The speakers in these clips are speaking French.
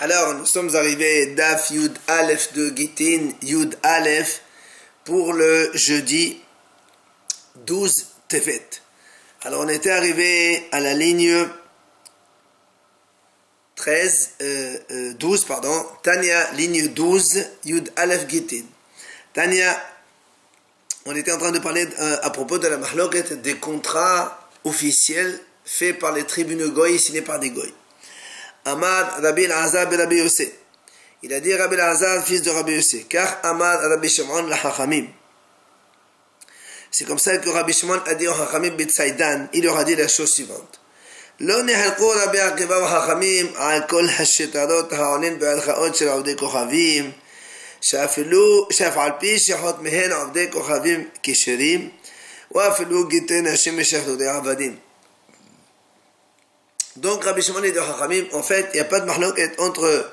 Alors, nous sommes arrivés Daf Yud Aleph de Gittin, Yud Aleph, pour le jeudi 12 Tevet. Alors, on était arrivé à la ligne 12, Tania, ligne 12, Yud Aleph Gittin. Tania, on était en train de parler à propos de la mahloket des contrats officiels faits par les tribunaux goy, signés par des goy. Amad Rabbi Elazar Rabbi Yossé. Il a dit Rabbi Elazar, fils de Rabbi Yossé, car Amad Rabbi Shimon la Chachamim. C'est comme ça que Rabbi Shimon a dit au Chachamim B'Tzaidan, il leur a dit la chose suivante. לא נחלקו רבי עקיבא וחכמים על כל השטרות העונים בהלכאות של עובדי כוכבים, שאף על פי שחותמיהן עובדי כוכבים כשרים, ואפילו גיטי נשים משחררי עבדים. Donc Rabbi Shimon et Chachamim, en fait, il n'y a pas de mahloket entre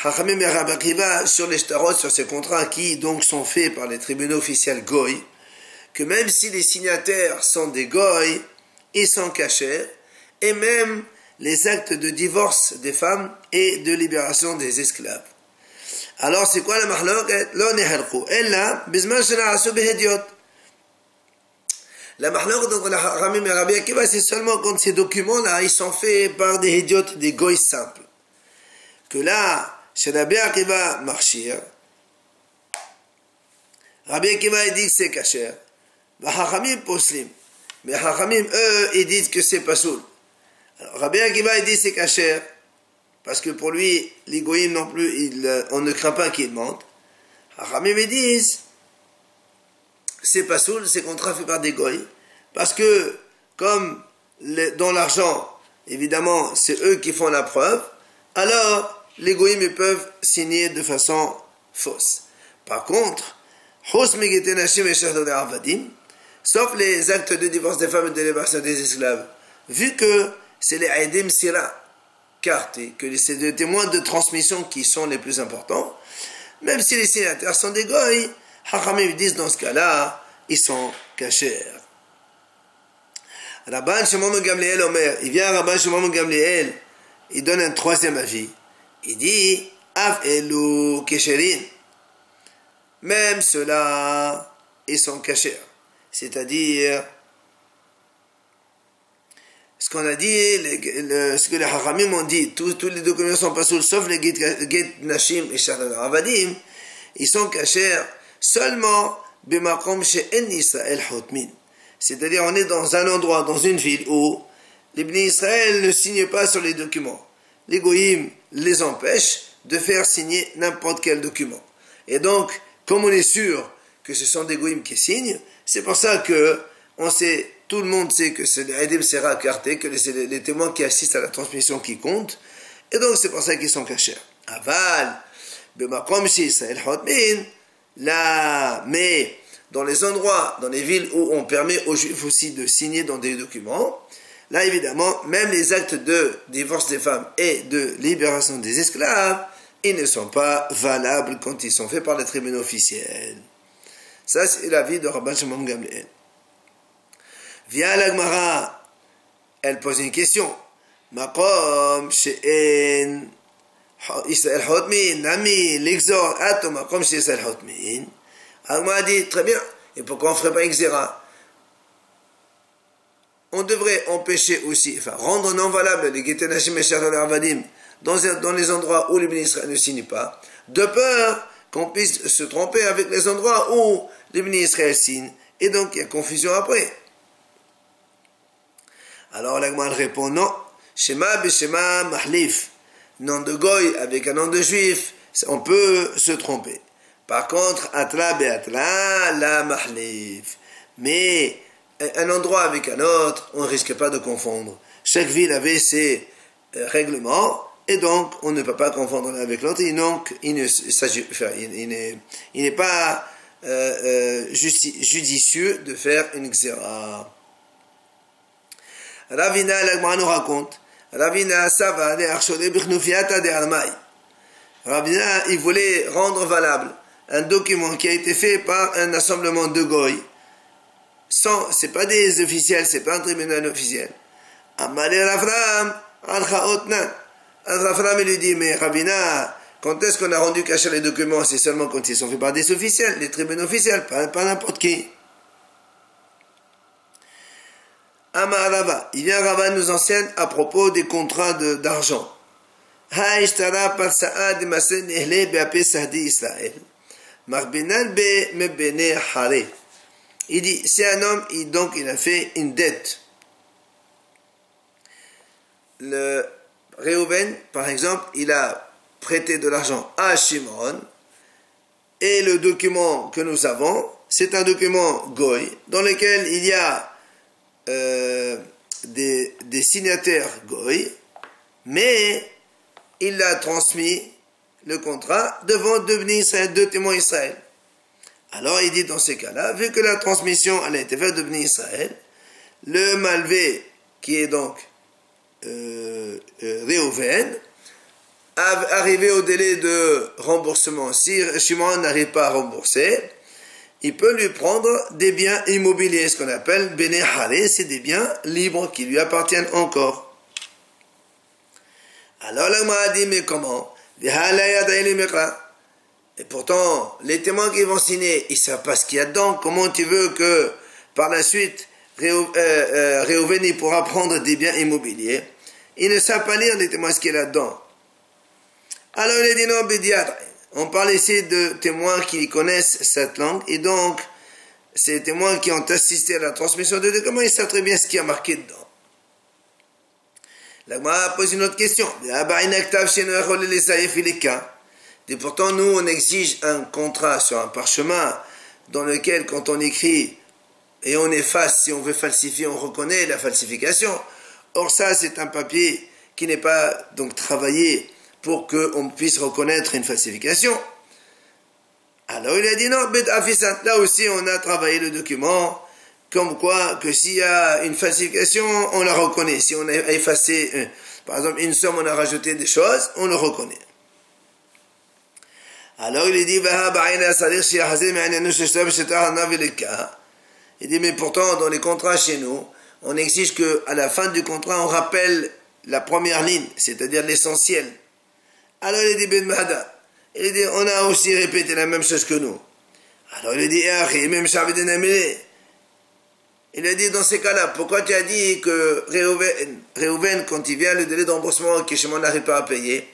Chachamim et Rabbi Akiva sur les shtarot, sur ces contrats qui donc sont faits par les tribunaux officiels goy, que même si les signataires sont des goy, ils sont cachés, et même les actes de divorce des femmes et de libération des esclaves. Alors c'est quoi la mahloket? Lo nehalku ella bizman shena'asu behediot. La mahloket entre la Chachamim et Rabbi Akiva, c'est seulement quand ces documents-là, ils sont faits par des idiotes, des goy simples. Que là, chez Rabbi Akiva marchir, Rabbi Akiva il dit que c'est kasher, Chachamim poslim, mais Chachamim eux ils disent que c'est pasoul. Alors Rabbi Akiva il dit c'est kasher, parce que pour lui les goyim non plus, on ne craint pas qu'ils mentent. Chachamim ils disent c'est pas soul, c'est contrat fait par des goy, parce que comme dans l'argent, évidemment, c'est eux qui font la preuve, alors les goyim peuvent signer de façon fausse. Par contre, sauf les actes de divorce des femmes et de libération des esclaves, vu que c'est les aidim sira, carte, que c'est les témoins de transmission qui sont les plus importants, même si les signataires sont des goy, Chachamim disent dans ce cas-là, ils sont cachés. Rabban Shimon ben Gamliel Omer, il vient à Rabban Shimon ben Gamliel, il donne un troisième avis. Il dit, Af elu kesherin, même ceux-là, ils sont cachés. C'est-à-dire, ce qu'on a dit, ce que les Hachamim ont dit, tous les documents sont pas sous, sauf les Get Nashim et Shahar Avadim, ils sont cachés seulement b'makom she'en Israël hotmin. C'est-à-dire, on est dans un endroit, dans une ville où les Bnei Israël ne signent pas sur les documents. Les goyim les empêchent de faire signer n'importe quel document. Et donc, comme on est sûr que ce sont des goyim qui signent, c'est pour ça que on sait, tout le monde sait que c'est les Edim Sera Karté, que c'est les témoins qui assistent à la transmission qui comptent, et donc c'est pour ça qu'ils sont cachés. Aval, b'makom she'Israël hotmin, là, mais dans les endroits, dans les villes où on permet aux juifs aussi de signer dans des documents, là évidemment, même les actes de divorce des femmes et de libération des esclaves, ils ne sont pas valables quand ils sont faits par les tribunaux officiels. Ça, c'est l'avis de Rabban Shimon ben Gamliel. Via la Gemara, elle pose une question. Makom she'en Israël hotmin, nami, l'exor, ato makom she'Israël hotmin. Alors moi a dit, très bien, et pourquoi on ne ferait pas une xéra? On devrait empêcher aussi, enfin rendre non valable les Gitei Nashim et Shahar Avadim dans les endroits où les Bnei Israël ne signent pas, de peur qu'on puisse se tromper avec les endroits où les Bnei Israël signent, et donc il y a confusion après. Alors la Gemara répond non, Shema b'Shema mahlif, nom de goy avec un nom de juif, on peut se tromper. Par contre, atla be'atla la mahlif. Mais un endroit avec un autre, on ne risque pas de confondre. Chaque ville avait ses règlements, et donc on ne peut pas confondre l'un avec l'autre, et donc il n'est pas judicieux de faire une xéra. Ravina, l'Agma nous raconte, Ravina Sava de Arshode Bichnoufiata de Armaï. Ravina, il voulait rendre valable un document qui a été fait par un assemblement de goy, c'est pas des officiels, c'est pas un tribunal officiel. Amalé Ravram, Alcha Otnan. Rafram lui dit, mais Ravina, quand est-ce qu'on a rendu caché les documents? C'est seulement quand ils sont faits par des officiels, les tribunaux officiels, pas n'importe qui. Amar Rava, il vient Rava nous enseigne à propos des contrats d'argent. Haïshtara par Sa'ad Masen Ehle Be'apé Sahdi Israël. Marbinan Be Mebene Hare. Il dit, c'est un homme, donc il a fait une dette. Le Réhouven, par exemple, il a prêté de l'argent à Shimon, et le document que nous avons, c'est un document Goy, dans lequel il y a des signataires Goy, mais il a transmis le contrat devant deux Israël, deux témoins Israël. Alors il dit dans ces cas-là, vu que la transmission elle a été faite de Bnei Israël, le malvé qui est donc Réhouven, arrivé au délai de remboursement, si Shimon n'arrive pas à rembourser, il peut lui prendre des biens immobiliers, ce qu'on appelle Bene Hare, c'est des biens libres qui lui appartiennent encore. Alors la Gemara dit, mais comment? Et pourtant, les témoins qui vont signer, ils ne savent pas ce qu'il y a dedans. Comment tu veux que, par la suite, Réhouven pourra prendre des biens immobiliers? Ils ne savent pas lire les témoins ce qu'il y a là-dedans. Alors il a dit non, Bédiat. On parle ici de témoins qui connaissent cette langue, et donc, ces témoins qui ont assisté à la transmission de documents, ils savent très bien ce qui a marqué dedans. La Gemara pose une autre question. Et pourtant, nous, on exige un contrat sur un parchemin dans lequel, quand on écrit et on efface, si on veut falsifier, on reconnaît la falsification. Or, ça, c'est un papier qui n'est pas donc travaillé pour qu'on puisse reconnaître une falsification. Alors, il a dit non, là aussi, on a travaillé le document, comme quoi que s'il y a une falsification, on la reconnaît. Si on a effacé, par exemple, une somme, on a rajouté des choses, on le reconnaît. Alors il dit, il dit, mais pourtant, dans les contrats chez nous, on exige qu'à la fin du contrat, on rappelle la première ligne, c'est-à-dire l'essentiel. Alors il dit, Ben Mahda, il dit, on a aussi répété la même chose que nous. Alors il dit, même il a dit, dans ces cas-là, pourquoi tu as dit que Réhouven, quand il vient le délai de remboursement, que Shimon n'arrive pas à payer,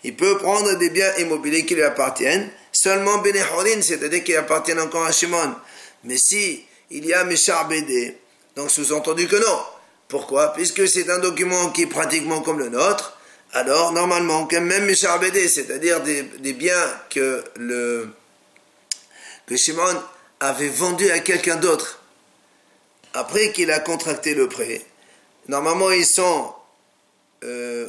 il peut prendre des biens immobiliers qui lui appartiennent, seulement Bene Horin, c'est-à-dire qui appartiennent encore à Shimon. Mais si il y a Meshar Bédé, donc sous-entendu que non. Pourquoi? Puisque c'est un document qui est pratiquement comme le nôtre, alors normalement, même Meshar Bédé, c'est-à-dire des biens que Shimon avait vendus à quelqu'un d'autre, après qu'il a contracté le prêt, normalement ils sont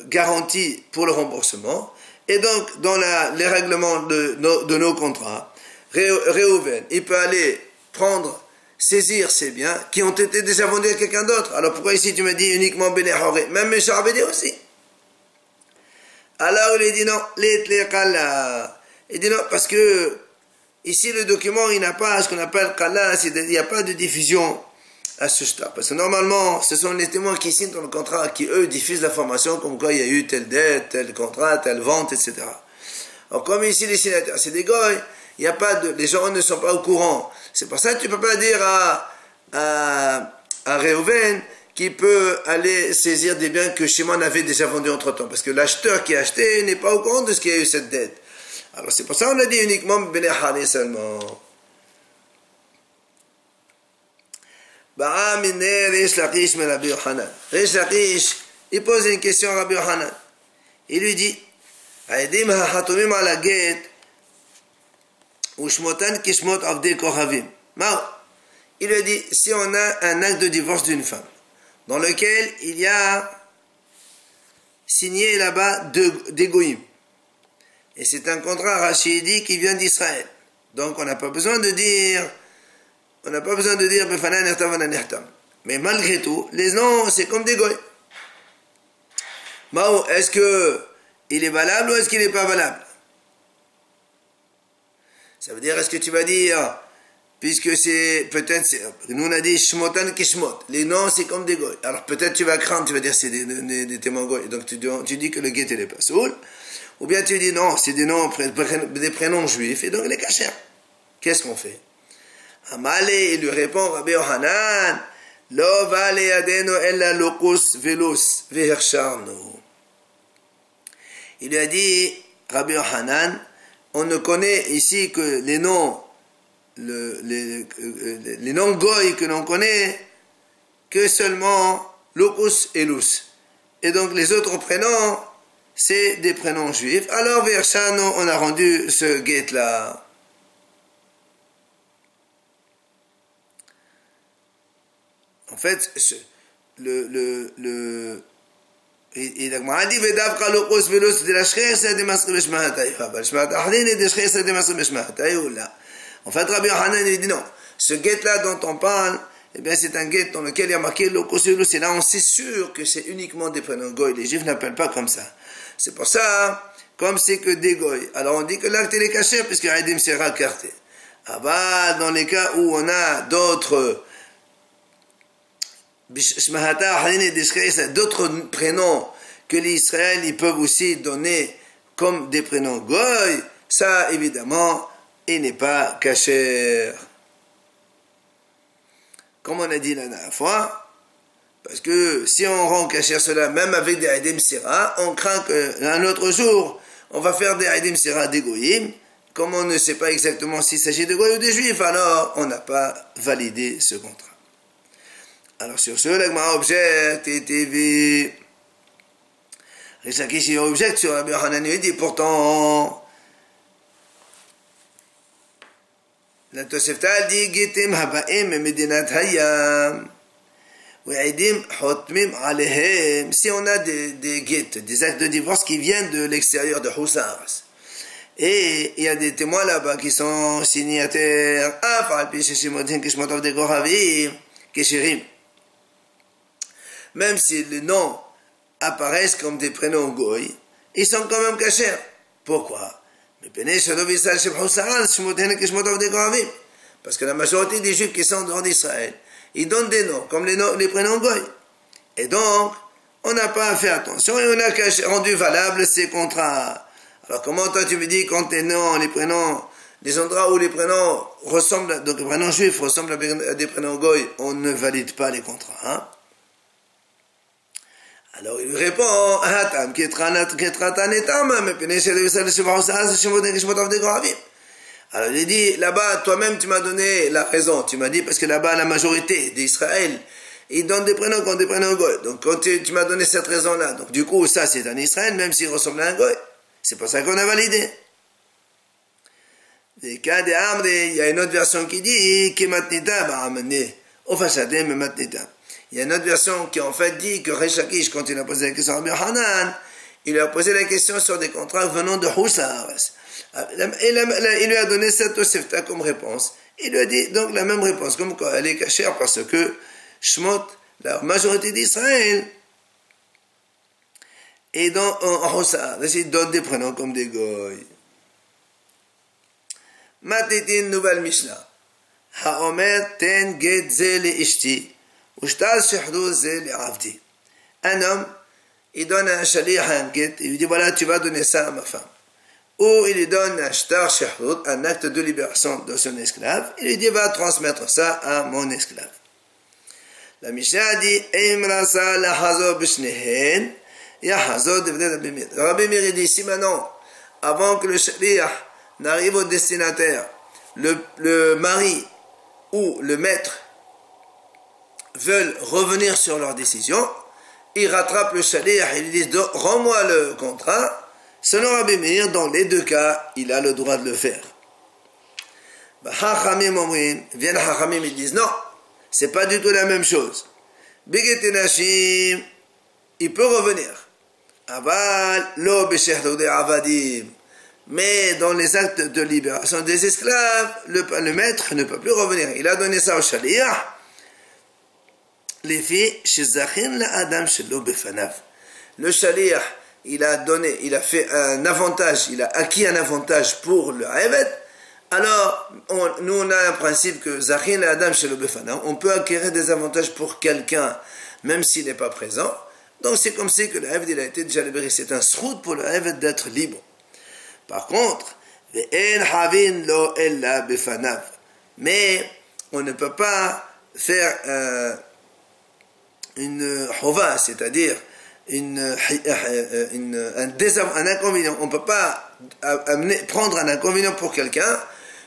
garantis pour le remboursement. Et donc, dans les règlements de nos contrats, Réhouven, il peut aller saisir ces biens qui ont été déjà vendus à quelqu'un d'autre. Alors pourquoi ici tu me dis uniquement Bene Horé? Même Meshar Bédé aussi. Alors il dit non, il dit non, parce que ici le document, il n'a pas ce qu'on appelle Kala, il n'y a pas de diffusion à ce stade. Parce que normalement, ce sont les témoins qui signent dans le contrat, qui eux diffusent l'information comme quoi il y a eu telle dette, tel contrat, telle vente, etc. Alors comme ici les signataires, c'est des goy, il y a pas les gens ne sont pas au courant. C'est pour ça que tu ne peux pas dire à Réhouven qui peut aller saisir des biens que Shimon avait déjà vendus entre-temps. Parce que l'acheteur qui a acheté n'est pas au courant de ce qu'il y a eu cette dette. Alors c'est pour ça qu'on a dit uniquement Bene Hare seulement. Rish Lakish, il pose une question à Rabbi Yohanan. Il lui dit, il lui dit, si on a un acte de divorce d'une femme, dans lequel il y a signé là-bas des goïms, et c'est un contrat rachidi qui vient d'Israël, donc on n'a pas besoin de dire mais malgré tout, les noms, c'est comme des goy. Mao, est-ce que il est valable ou est-ce qu'il n'est pas valable? Ça veut dire, est-ce que tu vas dire puisque c'est peut-être, nous on a dit shmotan kishmot, les noms c'est comme des goy. Alors peut-être tu vas craindre, tu vas dire c'est des témoins goy, donc tu dis que le guet il est pas soul, ou bien tu dis non, c'est des noms, des prénoms juifs, et donc il est kasher. Qu'est-ce qu'on fait? Amalé, il lui répond, Rabbi Yohanan, lo vale yadeno ella locus velus vehersharnu. Il lui a dit, Rabbi Yohanan, on ne connaît ici que les noms, les noms goy que l'on connaît, que seulement locus et lus. Et donc les autres prénoms, c'est des prénoms juifs. Alors vehersharnu, on a rendu ce guet-là. En fait, il a dit Vedavka locus velus de la shchesa de masre beshmahatay. Beshmahat ahdin et de shchesa de masre beshmahatay ou là. En fait, Rabbi Yohanan il dit non. Ce guet-là dont on parle, eh bien, c'est un guet dans lequel il y a marqué locus velus. Et là, on sait sûr que c'est uniquement des prénoms goy. Les juifs n'appellent pas comme ça. C'est pour ça, comme c'est que des goy. Alors, on dit que l'acte est caché puisque Haïdim sera carté. Ah bah, dans les cas où on a d'autres d'autres prénoms que les Israéliens ils peuvent aussi donner comme des prénoms goy, ça évidemment il n'est pas kasher. Comme on a dit la dernière fois, parce que si on rend kasher cela même avec des Haïdim Sira, on craint qu'un autre jour on va faire des Haïdim Sira des goyim, comme on ne sait pas exactement s'il s'agit de goy ou de juifs, alors on n'a pas validé ce contrat. Alors sur ce, l'Agmara objecte et TV. Rish Lakish objecte sur Rabbi Yohanan et dit pourtant la Tosefta dit Gitim habaim medinat hayam Ouaidim hotmim alehem. Si on a des guettes, des actes de divorce qui viennent de l'extérieur de Houssars, et il y a des témoins là-bas qui sont signataires, afal pi sheshimotin kishmotov de goravim keshirim. Même si les noms apparaissent comme des prénoms goy, ils sont quand même cachés. Pourquoi? Parce que la majorité des juifs qui sont dehors d'Israël, ils donnent des noms, comme les prénoms goy. Et donc, on n'a pas fait attention et on a rendu valable ces contrats. Alors comment toi tu me dis quand les noms, les prénoms, les endroits où les prénoms ressemblent, donc les prénoms juifs ressemblent à des prénoms goy, on ne valide pas les contrats, hein? Alors il lui répond, alors il dit, là-bas, toi-même tu m'as donné la raison, tu m'as dit, parce que là-bas la majorité d'Israël, ils donnent des prénoms comme des prénoms goy. Donc quand tu m'as donné cette raison-là, donc du coup ça c'est un Israël, même s'il ressemble à un goy. C'est pour ça qu'on a validé. Des cas de Amre, il y a une autre version qui dit, Kematnita va amener, au Fashadem Matnita. Il y a une autre version qui en fait dit que Rish Lakish, quand il a posé la question à Rabbi Yohanan, il lui a posé la question sur des contrats venant de Houssars. Il lui a donné cette Tosefta comme réponse. Il lui a dit donc la même réponse, comme quoi elle est cachée parce que Shmot, la majorité d'Israël, est en Houssars. Il donne des prénoms comme des goy. Matitin nouvelle Mishnah. Haomer ten get ze le ishti. Un homme, il donne un shaliach à un guet, il lui dit voilà, tu vas donner ça à ma femme. Ou il lui donne un shtar shehdud, un acte de libération de son esclave, il lui dit va transmettre ça à mon esclave. La Mishnah dit Eimrasa la hazo b'shnehen, ya hazo devrait Rabbi Meir. Rabbi Meir dit si maintenant, avant que le shaliach n'arrive au destinataire, le mari ou le maître veulent revenir sur leur décision, ils rattrapent le shaliach et ils disent rends-moi le contrat. Selon Rabbi Meir, dans les deux cas, il a le droit de le faire. Viennent Hachamim, ils disent non, c'est pas du tout la même chose. Beget Nashim, il peut revenir. Aval, lo b'shehdoudei avadim. Mais dans les actes de libération des esclaves, le maître ne peut plus revenir. Il a donné ça au shaliach. Les filles, chez Zachin, la Adam, chez l'Obefanav. Le shaliach, il a fait un avantage, il a acquis un avantage pour le Eved, Alors, nous on a un principe que Zachin Adam chez le Befana, on peut acquérir des avantages pour quelqu'un, même s'il n'est pas présent. Donc c'est comme si que le Eved il a été déjà libéré. C'est un srout pour le Eved d'être libre. Par contre, mais on ne peut pas faire une chova, c'est-à-dire un inconvénient. On ne peut pas prendre un inconvénient pour quelqu'un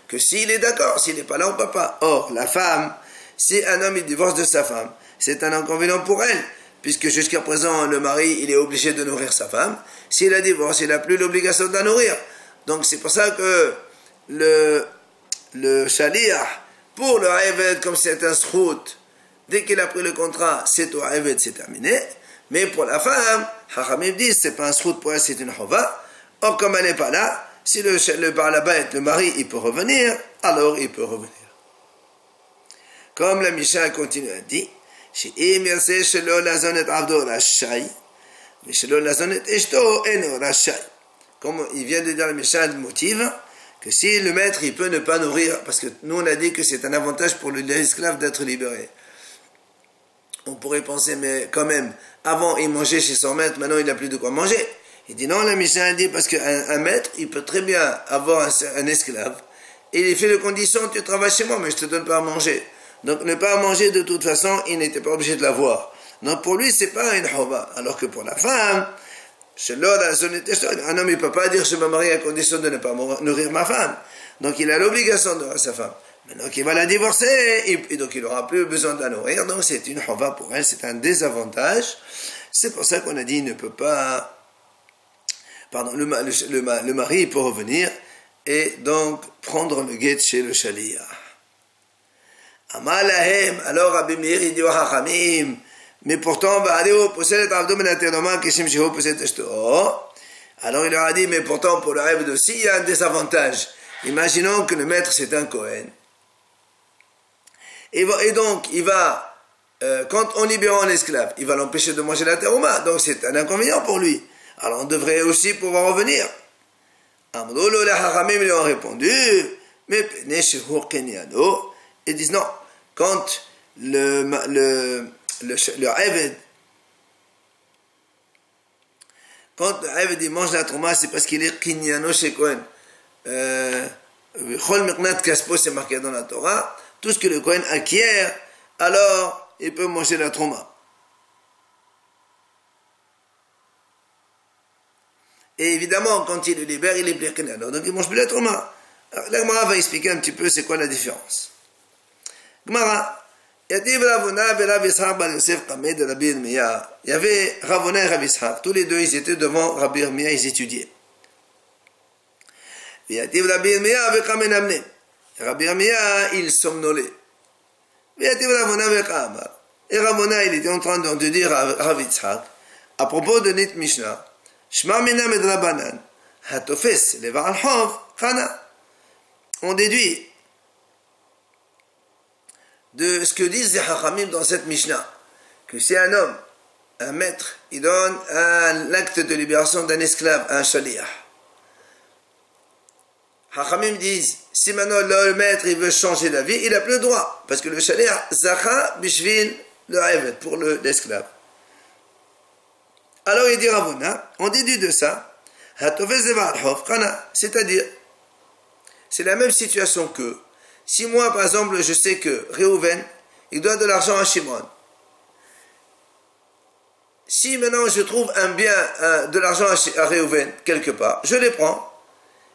que s'il est d'accord, s'il n'est pas là, on ne peut pas. Or, la femme, si un homme il divorce de sa femme, c'est un inconvénient pour elle, puisque jusqu'à présent, le mari, il est obligé de nourrir sa femme. S'il a divorcé, il n'a plus l'obligation de la nourrir. Donc, c'est pour ça que le shaliach, pour le Eved, comme c'est un srout, dès qu'il a pris le contrat, c'est au Eved, c'est terminé. Mais pour la femme, Chachamim dit, c'est pas un srout pour elle, c'est une chova. Or, comme elle n'est pas là, si le Baal-Bayt, le mari, il peut revenir, alors il peut revenir. Comme la Mishnah continue à dire, comme il vient de dire la Mishnah, le motive que si le maître, il peut ne pas nourrir, parce que nous on a dit que c'est un avantage pour l'esclave d'être libéré. On pourrait penser, mais quand même, avant il mangeait chez son maître, maintenant il n'a plus de quoi manger. Il dit non, la Mishnah dit parce qu'un maître, il peut très bien avoir un esclave, et il fait de condition, tu travailles chez moi, mais je te donne pas à manger. Donc ne pas manger de toute façon, il n'était pas obligé de l'avoir. Donc pour lui, c'est pas une chova. Alors que pour la femme, un homme il ne peut pas dire je me marie à condition de ne pas nourrir ma femme. Donc il a l'obligation de nourrir sa femme. Maintenant qu'il va la divorcer, et donc il n'aura plus besoin de la nourrir. Donc c'est une chova pour elle, c'est un désavantage. C'est pour ça qu'on a dit il ne peut pas... Pardon, le mari il peut revenir et donc prendre le guet chez le shaliach. Amalahem, alors Rabbi Meir il dit au Chachamim, mais pourtant, alors il leur a dit, mais pourtant pour le Eved aussi, il y a un désavantage. Imaginons que le maître c'est un Kohen. Et donc, il va, quand on libère un esclave, il va l'empêcher de manger la terouma, donc c'est un inconvénient pour lui. Alors on devrait aussi pouvoir revenir. Les Chachamim lui ont répondu, mais ils disent non, quand le Eved, quand le Eved il mange la trouma, c'est parce qu'il est kinyano chez Kohen. Chol miknat kaspo, c'est marqué dans la Torah. Tout ce que le Kohen acquiert, alors il peut manger la trouma. Et évidemment, quand il le libère, il est plus kinyano, donc il mange plus la trouma. La Gemara va expliquer un petit peu c'est quoi la différence. Gemara. Il y avait Ravona et Rabbi Ishaq. Tous les deux, ils étaient devant Rabbi Yirmiyah, ils étudiaient. Et Rabbi Yirmiyah, il somnolait. Et Ravona, il était en train de dire à Rabbi Ishaq, à propos de Nit Mishnah, Shma mina medrabanan, hatofes leva al hov, chana. On déduit de ce que disent les Chachamim dans cette Mishnah, que si un homme, un maître, il donne l'acte de libération d'un esclave à un shaliach. Chachamim disent, si maintenant le maître il veut changer d'avis, il n'a plus le droit, parce que le shaliach, zacha bishvil le eved, pour l'esclave. Alors il dit Ravona, on déduit de ça, c'est-à-dire, c'est la même situation que si moi, par exemple, je sais que Réhouven, il doit de l'argent à Shimon. Si maintenant je trouve un bien, de l'argent à Réhouven, quelque part, je les prends.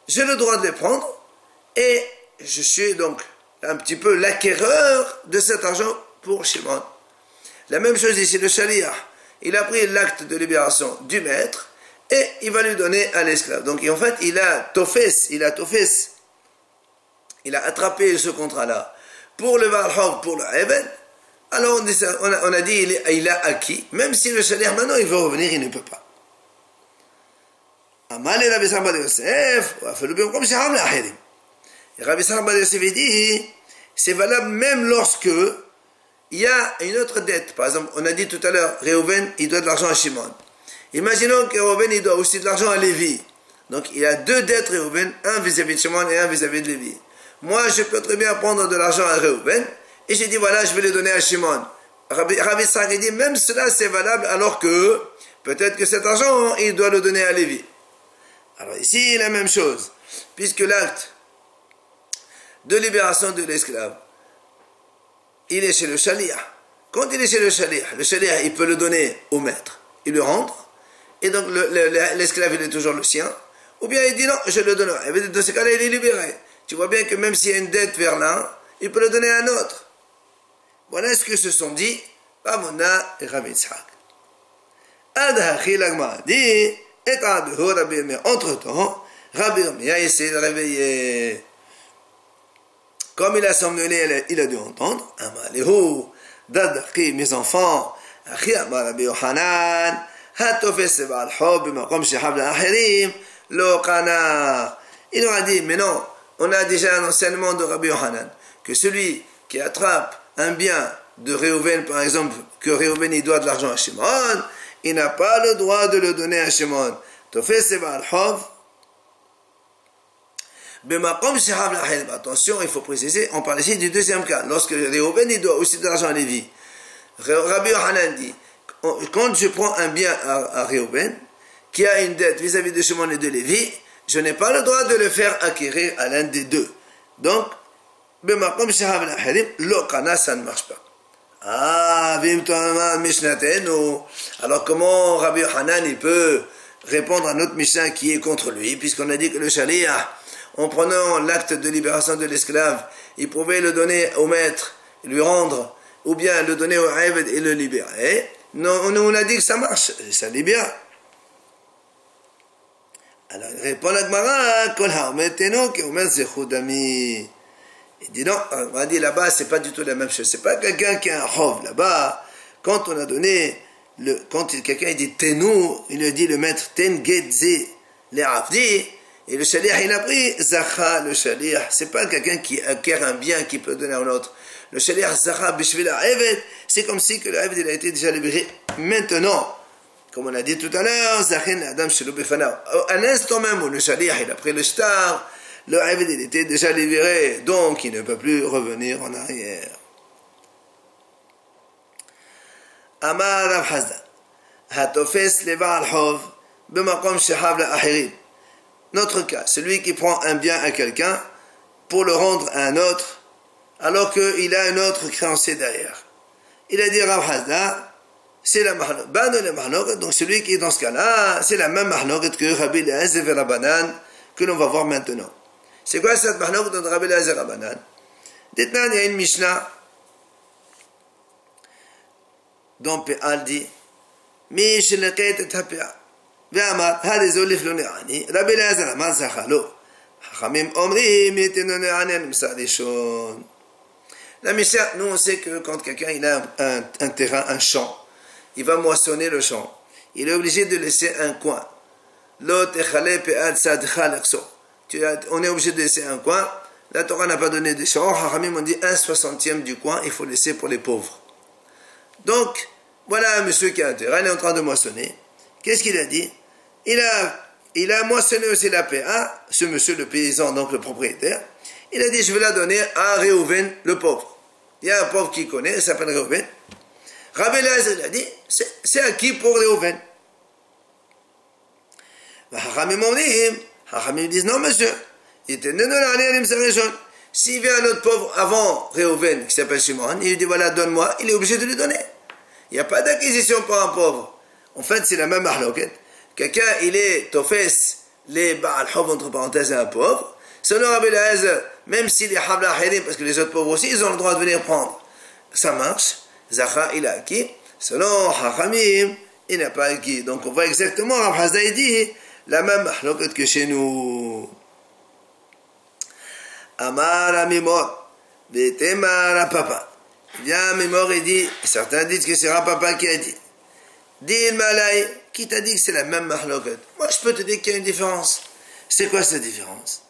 J'ai le droit de les prendre. Et je suis donc un petit peu l'acquéreur de cet argent pour Shimon. La même chose ici, le shaliach. Il a pris l'acte de libération du maître et il va lui donner à l'esclave. Donc en fait, il a tofes. Il a attrapé ce contrat-là pour le Valhov, pour le Eved. Alors on a dit il a acquis, même si le shaliach maintenant il veut revenir, il ne peut pas. Et Rabbi Ishaq bar Yosef dit, c'est valable même lorsque il y a une autre dette. Par exemple, on a dit tout à l'heure, Réhouven, il doit de l'argent à Shimon. Imaginons que Réhouven, il doit aussi de l'argent à Lévi. Donc il y a deux dettes Réhouven, un vis-à-vis de Shimon et un vis-à-vis de Lévi. moi je peux très bien prendre de l'argent à Reuven, et j'ai dit voilà, je vais le donner à Shimon. Rabbi Yitzhak dit même cela c'est valable, alors que peut-être que cet argent, il doit le donner à Lévi. Alors ici, la même chose, puisque l'acte de libération de l'esclave, il est chez le shaliach. Quand il est chez le shaliach, il peut le donner au maître, il le rendre, et donc l'esclave, il est toujours le sien, ou bien il dit non, je le donne. Et dans ce cas-là, il est libéré. Tu vois bien que même s'il y a une dette vers l'un, il peut le donner à un autre. Voilà ce que se sont dit Ramona et Rabbi Yitzhak. Dit, entre-temps, Rabbi Yirmiyah essaie de réveiller. Comme il a somnolé, il a dû entendre. Amalehu, Dadaki, mes enfants, Achi Amar Rabbi Yochanan, Hatofes Sebal Hob, Makom Shehab Lacherim, Lo Kana. Il leur a dit, mais non, on a déjà un enseignement de Rabbi Yochanan, que celui qui attrape un bien de Réhouven, par exemple, que Réhouven il doit de l'argent à Shimon, il n'a pas le droit de le donner à Shimon. Attention, il faut préciser, on parle ici du deuxième cas, lorsque Réhouven il doit aussi de l'argent à Lévi. Rabbi Yochanan dit, quand je prends un bien à Réhouven, qui a une dette vis-à-vis de Shimon et de Lévi, je n'ai pas le droit de le faire acquérir à l'un des deux. Donc, ça ne marche pas. Alors comment Rabbi Yochanan il peut répondre à notre Mishnah qui est contre lui, puisqu'on a dit que le shaliach, en prenant l'acte de libération de l'esclave, il pouvait le donner au maître, lui rendre, ou bien le donner au Eved et le libérer. Non, on a dit que ça marche, ça libère. Alors il répond à Gemara, Kol ha'omer teno ke'omer zechut dami. Il dit non, on a dit là-bas, c'est pas du tout la même chose. C'est pas quelqu'un qui a un chov. Là-bas, quand on a donné, quand quelqu'un dit tenou, il a dit le maître ten getze le avdi, et le shaliach il a pris zacha, le shaliach. C'est pas quelqu'un qui acquiert un bien qui peut donner à un autre. Le shaliach zacha bishvil ha'eved, c'est comme si que le ha'eved il a été déjà libéré maintenant. Comme on a dit tout à l'heure, zachin adam shelo befanav. À l'instant même où le shaliach il a pris le shtar, le Eved il était déjà libéré, donc il ne peut plus revenir en arrière. Amar Rav Hazda, Hatofes leva al hov, b'makom shehav la'achirim. Notre cas, celui qui prend un bien à quelqu'un pour le rendre à un autre, alors qu'il a un autre créancier derrière. Il a dit Rav Hazda, c'est la mahloket, donc celui qui est dans ce cas-là, c'est la même mahloket que Rabbi Eliezer et Rabbanan que l'on va voir maintenant. C'est quoi cette mahloket de Rabbi Eliezer et Rabbanan? Dites-moi, il y a une Mishnah dont Pe'al dit Mi sheleket et ha'pe'a ve'amar hadi zolif lo ne'ani Rabbi Eliezer amar zacha lo Chachamim omrim yitenu ne'ani al-misar rishon. La Mishnah, nous on sait que quand quelqu'un il a un terrain, un champ, il va moissonner le champ, il est obligé de laisser un coin. Lo techale pe'al sadcha l'akso. On est obligé de laisser un coin. La Torah n'a pas donné de champ. Chachamim on dit 1/60 du coin, il faut laisser pour les pauvres. Donc, voilà un monsieur qui a un terrain, il est en train de moissonner. Qu'est-ce qu'il a dit? Il a moissonné aussi la PA, ce monsieur, le paysan, donc le propriétaire. Il a dit, je vais la donner à Réhouven, le pauvre. Il y a un pauvre qui connaît, il s'appelle Réhouven. Rabbi Eliezer, il a dit, c'est acquis pour Réhouven. Chachamim disent, non monsieur, s'il vient un autre pauvre avant Réhouven, qui s'appelle Shimon, il lui dit, voilà, donne-moi, il est obligé de lui donner. Il n'y a pas d'acquisition pour un pauvre. En fait, c'est la même mahloket. Quelqu'un, il est tofes, les Baal Hov, entre parenthèses, un pauvre. Selon Rabbi Eliezer, même s'il est Habla Hirim, parce que les autres pauvres aussi, ils ont le droit de venir prendre. Ça marche. Zacha, il a acquis. Selon Chachamim, il n'a pas acquis. Donc on voit exactement, Rav Hazda dit, la même mahloket que chez nous. Amar Amimor, Betemar Papa. Bien, Mimor, il dit, certains disent que c'est Rapapa qui a dit. Dis Malay, qui t'a dit que c'est la même mahloket? Moi, je peux te dire qu'il y a une différence. C'est quoi cette différence?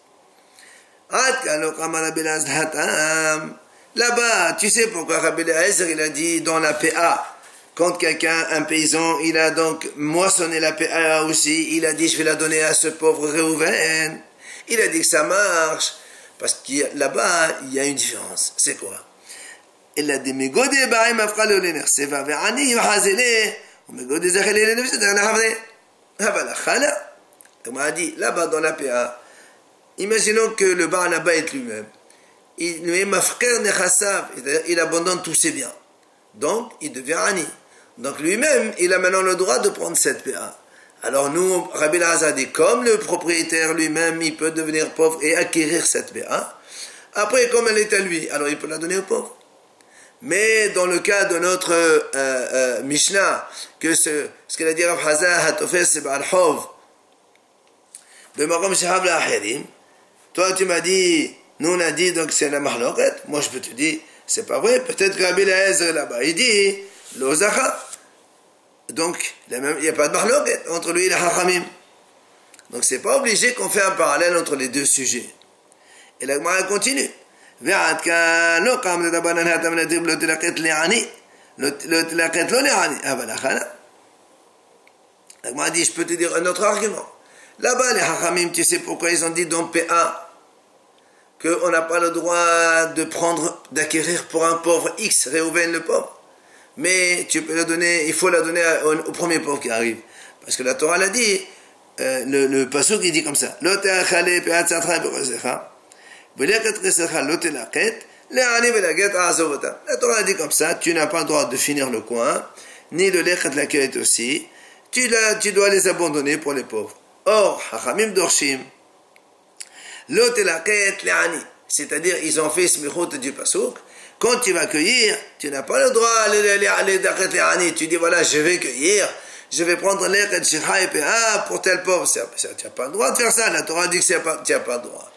Là-bas, tu sais pourquoi Rabbi Eliezer, il a dit dans la PA, quand quelqu'un, un paysan, il a donc moissonné la PA aussi, il a dit, je vais la donner à ce pauvre Réhouven. Il a dit que ça marche, Parce que là-bas, il y a une différence. C'est quoi? Il a dit, Megode Baim Afkalo Lener Seva Ve'ani Vahazele, ou Megode Zachele Lener Seva Ve'ani Havala. On m'a dit, là-bas dans la PA, imaginons que le Baal Abayit lui-même, il abandonne tous ses biens. Donc, il devient Ani. Donc lui-même, il a maintenant le droit de prendre cette PA. Alors nous, Rabbi Elazar dit, comme le propriétaire lui-même, il peut devenir pauvre et acquérir cette PA. Après, comme elle est à lui, alors il peut la donner au pauvre. Mais dans le cas de notre Mishnah, que ce qu'il a dit Rav Hazan, Hatofes Ba'al Hov, toi tu m'as dit, nous on a dit donc c'est la mahloket. Moi je peux te dire, c'est pas vrai. Peut-être que Rabbi Elazar là-bas, il dit, l'ozacha. Donc, il n'y a pas de mahloket entre lui et les hachamim. Donc, c'est pas obligé qu'on fait un parallèle entre les deux sujets. Et la Gemara continue. La Gemara dit, je peux te dire un autre argument. Là-bas, les hachamim, tu sais pourquoi ils ont dit dans PA qu'on n'a pas le droit de prendre, d'acquérir pour un pauvre X, Réhouven le pauvre. Mais tu peux la donner, il faut la donner au premier pauvre qui arrive. Parce que la Torah l'a dit, le pasuk il dit comme ça. La Torah a dit comme ça, tu n'as pas le droit de finir le coin, ni de lechet la quête aussi, tu dois les abandonner pour les pauvres. Or, Hachamim Dorshim, c'est-à-dire ils ont fait smichot du pasuk. Quand tu vas cueillir, tu n'as pas le droit d'aller d'arrêter les ani. Tu dis voilà, je vais cueillir, je vais prendre l'air et shira et pa pour tel pauvre. Tu n'as pas le droit de faire ça. La Torah dit que tu n'as pas le droit.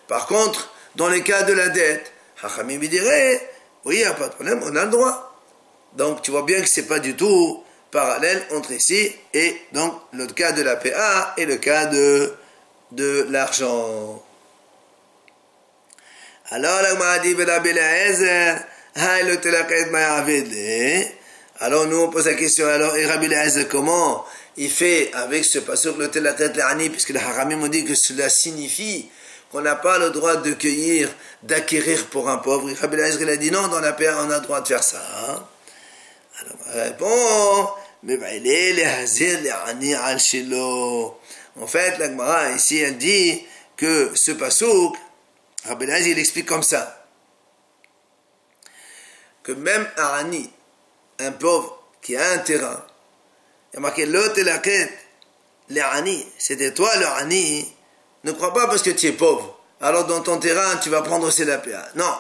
Par contre, dans les cas de la dette, Hachamim dirait oui, il n'y a pas de problème, on a le droit. Donc tu vois bien que c'est pas du tout parallèle entre ici et donc le cas de la PA et le cas de l'argent. Alors, alors nous on pose la question, alors et Rabbi Elazar comment il fait avec ce pasuk le telaket l'ani, puisque les haramim ont dit que cela signifie qu'on n'a pas le droit de cueillir, d'acquérir pour un pauvre. Et Rabbi Elazar il a dit non, dans la paix on a le droit de faire ça. Hein? Alors on répond, mais en fait la Gemara ici elle dit que ce pasuk Rabbi Elazar il explique comme ça que même Arani, un pauvre qui a un terrain, il y a marqué l'autre et la quête, l'Arani, c'était toi le Arani, ne crois pas parce que tu es pauvre, alors dans ton terrain tu vas prendre aussi la PA. Non,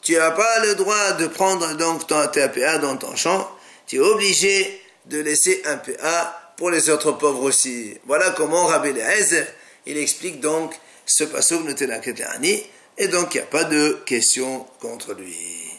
tu n'as pas le droit de prendre donc ta PA dans ton champ, tu es obligé de laisser un PA pour les autres pauvres aussi. Voilà comment Rabbi Elazar il explique donc ce pasuk de Telaket Ani, et donc il n'y a pas de question contre lui.